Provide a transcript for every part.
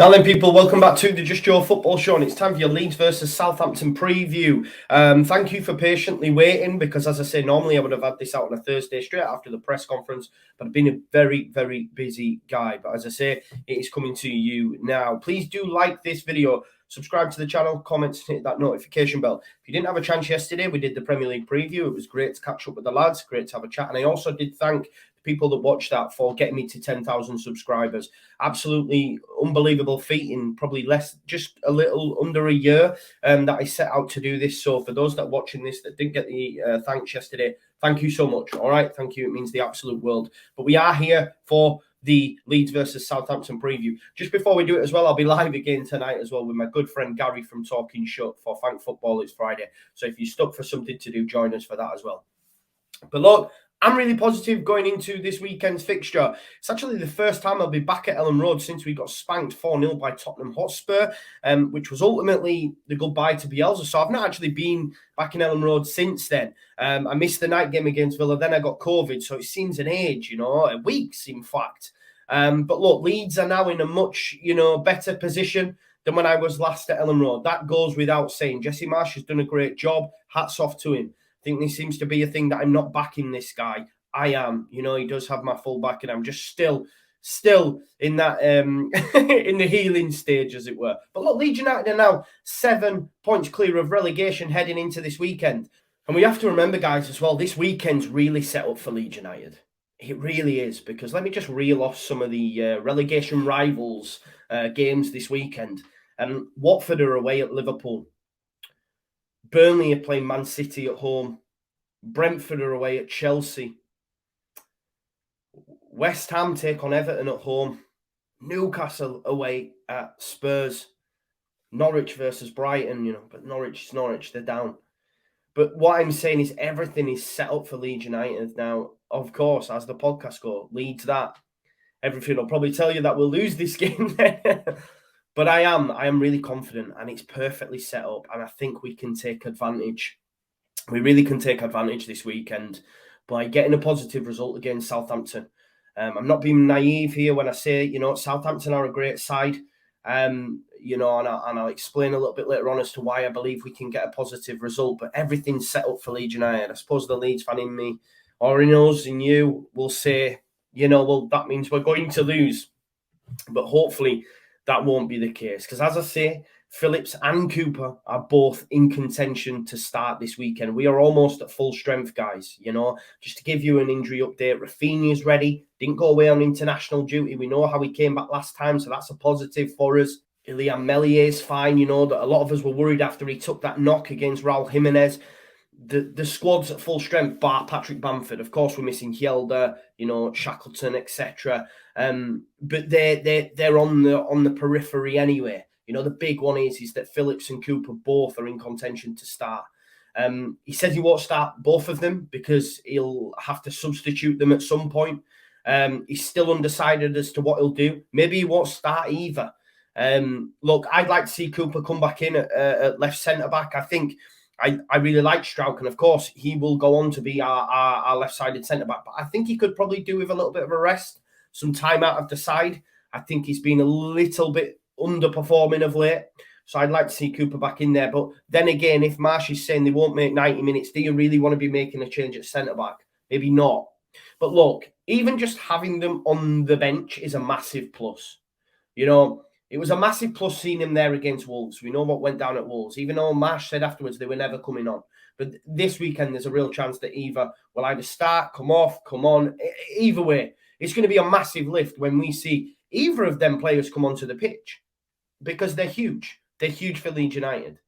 Now then, people, welcome back to the Just Joe Football Show, and it's time for your Leeds versus Southampton preview. Thank you for patiently waiting, because as I say, normally I would have had this out on a Thursday straight after the press conference, but I've been a very, very busy guy. But as I say, it is coming to you now. Please do like this video, subscribe to the channel, comment, and hit that notification bell. If you didn't have a chance yesterday, we did the Premier League preview. It was great to catch up with the lads, great to have a chat, and I also did thank people that watched that for getting me to 10,000 subscribers. Absolutely unbelievable feat in probably just a little under a year that I set out to do this. So for those that are watching this that didn't get the thanks yesterday, thank you so much. All right, thank you. It means the absolute world. But we are here for the Leeds versus Southampton preview. Just before we do it as well, I'll be live again tonight as well with my good friend Gary from Talking Shut for Thank Football. It's Friday. So if you're stuck for something to do, join us for that as well. But look, I'm really positive going into this weekend's fixture. It's actually the first time I'll be back at Ellen Road since we got spanked 4-0 by Tottenham Hotspur, which was ultimately the goodbye to Bielsa. So I've not actually been back in Ellen Road since then. I missed the night game against Villa. Then I got COVID, so it seems an age, weeks, in fact. But look, Leeds are now in a much, better position than when I was last at Ellen Road. That goes without saying. Jesse Marsch has done a great job. Hats off to him. I think this seems to be a thing that I'm not backing this guy. I am. He does have my full back, and I'm just still in that in the healing stage, as it were. But look, Leeds United are now 7 points clear of relegation heading into this weekend. And we have to remember, guys, as well, this weekend's really set up for Leeds United. It really is, because let me just reel off some of the relegation rivals games this weekend. And Watford are away at Liverpool. Burnley are playing Man City at home. Brentford are away at Chelsea. West Ham take on Everton at home. Newcastle away at Spurs. Norwich versus Brighton, but Norwich is Norwich, they're down. But what I'm saying is everything is set up for Leeds United now. Of course, as the podcast goes, Leeds that. Everything will probably tell you that we'll lose this game. But I am really confident, and it's perfectly set up, and I think we can take advantage. We really can take advantage this weekend by getting a positive result against Southampton. I'm not being naive here when I say, Southampton are a great side, and I'll explain a little bit later on as to why I believe we can get a positive result, but everything's set up for Leeds United. I suppose the Leeds fan in me, or in us, in you, will say, well, that means we're going to lose. But hopefully that won't be the case, because as I say, Phillips and Cooper are both in contention to start this weekend. We are almost at full strength, guys. Just to give you an injury update, Rafinha's ready, didn't go away on international duty. We know how he came back last time, so that's a positive for us. Ilian Mellier's fine. That a lot of us were worried after he took that knock against Raul Jimenez. The squad's at full strength, bar Patrick Bamford. Of course, we're missing Hjelde, Shackleton, etc. But they're on the periphery anyway. The big one is that Phillips and Cooper both are in contention to start. He says he won't start both of them because he'll have to substitute them at some point. He's still undecided as to what he'll do. Maybe he won't start either. Look, I'd like to see Cooper come back in at left centre-back. I think I really like Strauch, and of course, he will go on to be our left-sided centre-back. But I think he could probably do with a little bit of a rest, some time out of the side. I think he's been a little bit underperforming of late. So I'd like to see Cooper back in there. But then again, if Marsch is saying they won't make 90 minutes, do you really want to be making a change at centre-back? Maybe not. But look, even just having them on the bench is a massive plus. It was a massive plus seeing him there against Wolves. We know what went down at Wolves, even though Marsch said afterwards they were never coming on. But this weekend, there's a real chance that will either start, come off, come on. Either way, it's going to be a massive lift when we see either of them players come onto the pitch, because they're huge. They're huge for Leeds United.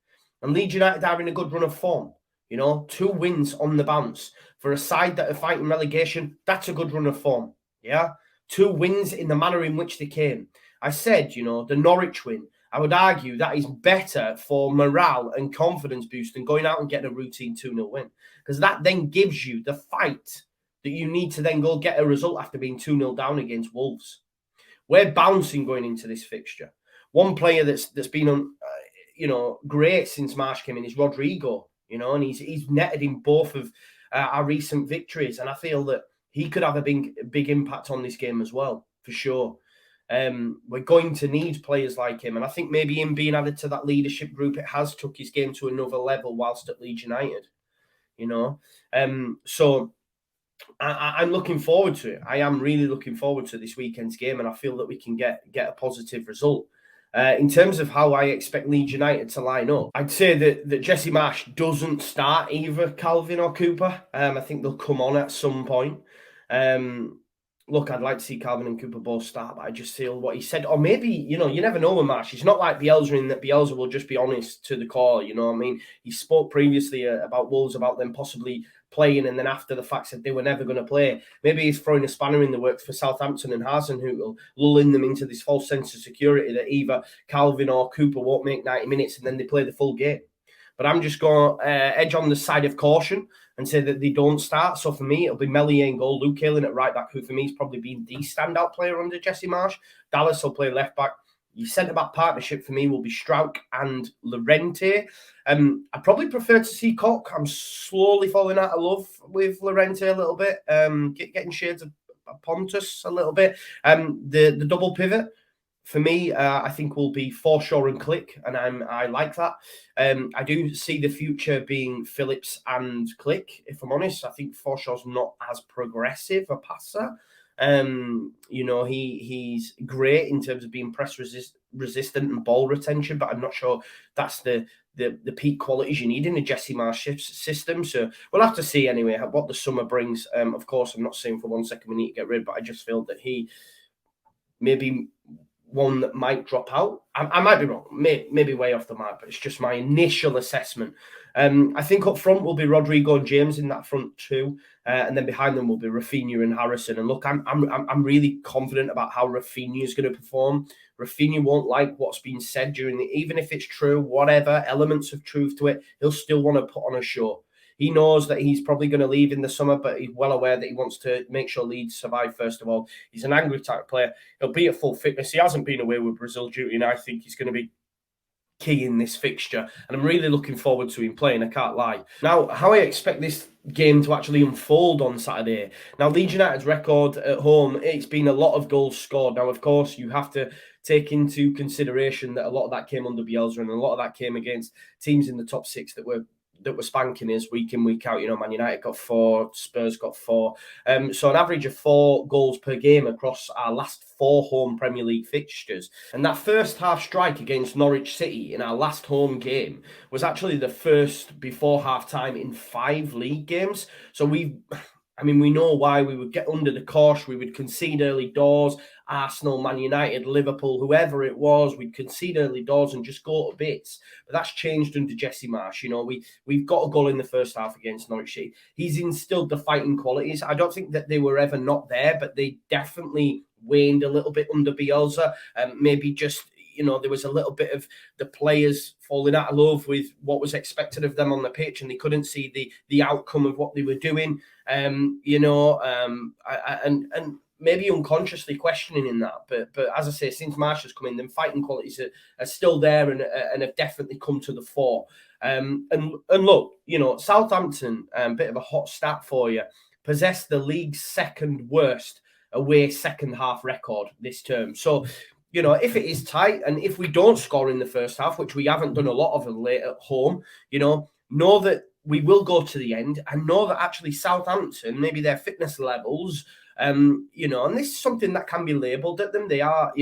And Leeds United are in a good run of form. 2 wins on the bounce. For a side that are fighting relegation, that's a good run of form. Yeah? 2 wins in the manner in which they came. I said, the Norwich win, I would argue that is better for morale and confidence boost than going out and getting a routine 2-0 win. Because that then gives you the fight that you need to then go get a result after being 2-0 down against Wolves. We're bouncing going into this fixture. One player that's been great since Marsch came in is Rodrigo, and he's netted in both of our recent victories. And I feel that he could have a big impact on this game as well, for sure. We're going to need players like him. And I think maybe him being added to that leadership group, it has took his game to another level whilst at Leeds United, you know. So I'm looking forward to it. I am really looking forward to this weekend's game, and I feel that we can get a positive result. In terms of how I expect Leeds United to line up, I'd say that Jesse Marsch doesn't start either Calvin or Cooper. I think they'll come on at some point. Look, I'd like to see Calvin and Cooper both start, but I just feel what he said, or maybe, you never know with Marsch. He's not like Bielsa in that Bielsa will just be honest to the core, you know what I mean? He spoke previously about Wolves, about them possibly playing, and then after the fact said they were never going to play. Maybe he's throwing a spanner in the works for Southampton and Hasenhüttl, lulling them into this false sense of security that either Calvin or Cooper won't make 90 minutes and then they play the full game. But I'm just going to edge on the side of caution and say that they don't start. So for me, it'll be Meslier in goal, Luke Halen at right back, who for me has probably been the standout player under Jesse Marsch. Dallas will play left back. Your centre-back partnership for me will be Strauch and Llorente. I probably prefer to see Koch. I'm slowly falling out of love with Llorente a little bit, getting shades of Pontus a little bit. The double pivot, for me, I think will be Forshaw and Click, and I like that. I do see the future being Phillips and Click, if I'm honest. I think Forshaw's not as progressive a passer. He's great in terms of being press resistant and ball retention, but I'm not sure that's the peak qualities you need in a Jesse Marsch system. So we'll have to see anyway what the summer brings. Of course, I'm not saying for 1 second we need to get rid, but I just feel that he maybe one that might drop out. I might be wrong, maybe way off the mark, but it's just my initial assessment. I think up front will be Rodrigo and James in that front two, and then behind them will be Rafinha and Harrison. And look, I'm really confident about how Rafinha is going to perform. Rafinha won't like what's been said even if it's true, whatever elements of truth to it, he'll still want to put on a show. He knows that he's probably going to leave in the summer, but he's well aware that he wants to make sure Leeds survive first of all. He's an angry type player. He'll be at full fitness. He hasn't been away with Brazil duty, and I think he's going to be key in this fixture. And I'm really looking forward to him playing, I can't lie. Now, how I expect this game to actually unfold on Saturday. Now, Leeds United's record at home, it's been a lot of goals scored. Now, of course, you have to take into consideration that a lot of that came under Bielsa, and a lot of that came against teams in the top six that were spanking us week in, week out. Man United got 4, Spurs got 4. So an average of 4 goals per game across our last 4 home Premier League fixtures. And that first half strike against Norwich City in our last home game was actually the first before half-time in 5 league games. So we know why we would get under the cosh. We would concede early doors. Arsenal, Man United, Liverpool, whoever it was, we'd concede early doors and just go to bits. But that's changed under Jesse Marsch. We've got a goal in the first half against Norwich City. He's instilled the fighting qualities. I don't think that they were ever not there, but they definitely waned a little bit under Bielsa. Maybe just there was a little bit of the players falling out of love with what was expected of them on the pitch, and they couldn't see the outcome of what they were doing. And maybe unconsciously questioning in that. But as I say, since Marsch has come in, them fighting qualities are still there and have definitely come to the fore. And look, Southampton, bit of a hot stat for you, possess the league's second worst away second half record this term. So, if it is tight and if we don't score in the first half, which we haven't done a lot of late at home, know that we will go to the end, and know that actually Southampton, maybe their fitness levels, and this is something that can be labelled at them. They are,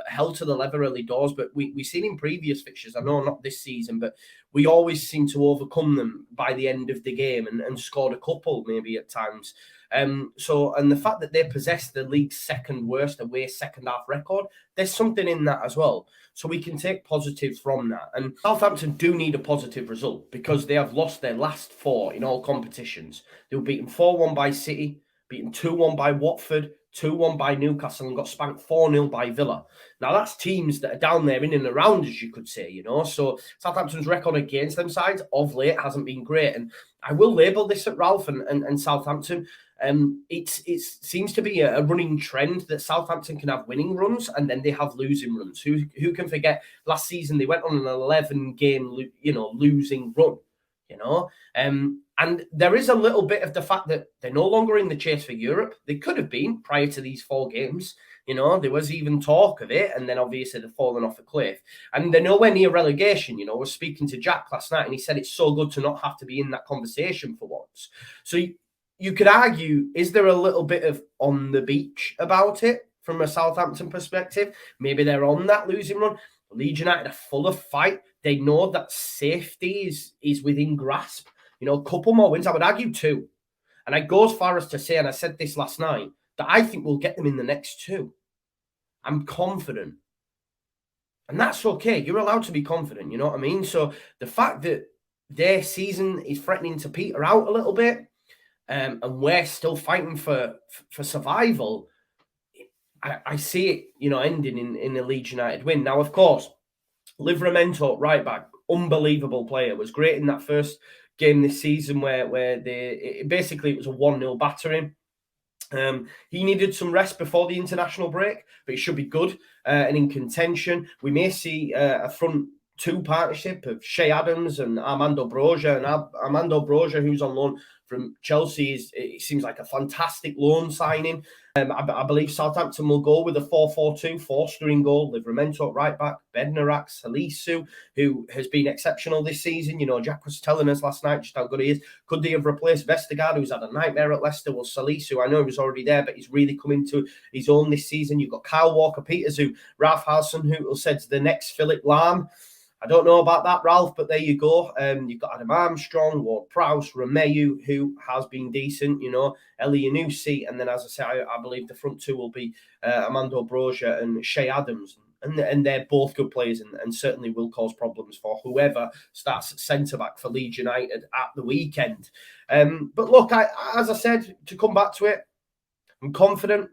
held to the leather early doors, but we've seen in previous fixtures, I know not this season, but we always seem to overcome them by the end of the game and scored a couple maybe at times. And the fact that they possess the league's second worst away second half record, there's something in that as well. So we can take positives from that. And Southampton do need a positive result because they have lost their last 4 in all competitions. They were beaten 4-1 by City, beaten 2-1 by Watford, 2-1 by Newcastle, and got spanked 4-0 by Villa. Now, that's teams that are down there in and around, as you could say, So Southampton's record against them sides of late hasn't been great. And I will label this at Ralph and Southampton. It seems to be a running trend that Southampton can have winning runs and then they have losing runs. Who can forget last season they went on an 11-game, losing run, and there is a little bit of the fact that they're no longer in the chase for Europe. They could have been prior to these 4 games. You know, there was even talk of it, and then obviously they've fallen off a cliff. And they're nowhere near relegation. You know, I was speaking to Jack last night, and he said it's so good to not have to be in that conversation for once. So you could argue, is there a little bit of on the beach about it from a Southampton perspective? Maybe they're on that losing run. Leeds United are full of fight. They know that safety is within grasp. You know, a couple more wins. I would argue 2. And I go as far as to say, and I said this last night, that I think we'll get them in the next 2. I'm confident. And that's okay. You're allowed to be confident, you know what I mean? So the fact that their season is threatening to peter out a little bit, and we're still fighting for survival, I see it, you know, ending in a Leeds United win. Now, of course, Livramento, right back, unbelievable player, was great in that first game this season where basically it was a 1-0 battering. He needed some rest before the international break, but he should be good and in contention. We may see a front 2 partnership of Shea Adams and Armando Broja. And Armando Broja, who's on loan from Chelsea, it seems like a fantastic loan signing. I believe Southampton will go with a 4-4-2, Forster in goal, Livramento at right back, Bednarak, Salisu, who has been exceptional this season. You know, Jack was telling us last night just how good he is. Could they have replaced Vestergaard, who's had a nightmare at Leicester? Well, Salisu, I know he was already there, but he's really come into his own this season. You've got Kyle Walker-Peters, who Ralph Hasenhüttl said's the next Philip Lahm. I don't know about that, Ralph, but there you go. You've got Adam Armstrong, Ward-Prowse, Romeu, who has been decent, you know, Elyounoussi, and then, as I say, I believe the front 2 will be Armando Broja and Shea Adams. And they're both good players and certainly will cause problems for whoever starts at centre-back for Leeds United at the weekend. But look, as I said, to come back to it, I'm confident.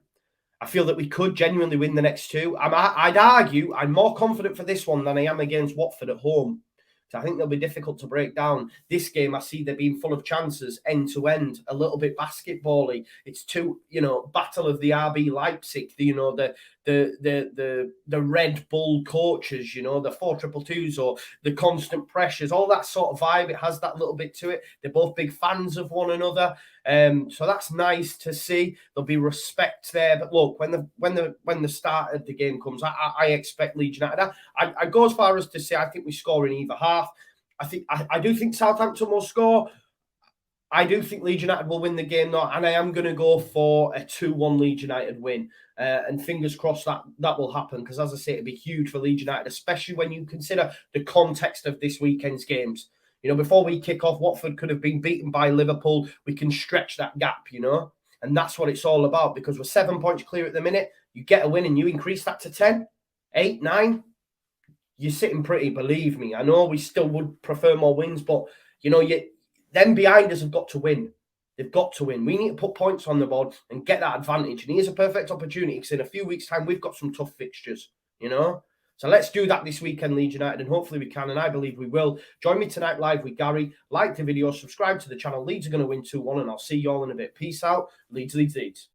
I feel that we could genuinely win the next 2. I'd argue I'm more confident for this one than I am against Watford at home. So I think they'll be difficult to break down. This game, I see they're being full of chances, end to end, a little bit basketball-y. It's too, you know, battle of the RB Leipzig, the Red Bull coaches, you know, the 4-2-2s or the constant pressures, all that sort of vibe. It has that little bit to it. They're both big fans of one another. So that's nice to see. There'll be respect there. But look, when the start of the game comes, I expect Leeds United. I go as far as to say I think we score in either half. I do think Southampton will score. I do think Leeds United will win the game though, and I am going to go for a 2-1 Leeds United win. And fingers crossed that will happen, because as I say, it'd be huge for Leeds United, especially when you consider the context of this weekend's games. You know, before we kick off, Watford could have been beaten by Liverpool. We can stretch that gap, you know, and that's what it's all about, because we're 7 points clear at the minute. You get a win and you increase that to 10, 8, 9. You're sitting pretty, believe me. I know we still would prefer more wins, but, you know, them behind us have got to win. They've got to win. We need to put points on the board and get that advantage. And here's a perfect opportunity, because in a few weeks' time, we've got some tough fixtures, you know. So let's do that this weekend, Leeds United, and hopefully we can, and I believe we will. Join me tonight live with Gary. Like the video, subscribe to the channel. Leeds are going to win 2-1, and I'll see you all in a bit. Peace out. Leeds, Leeds, Leeds.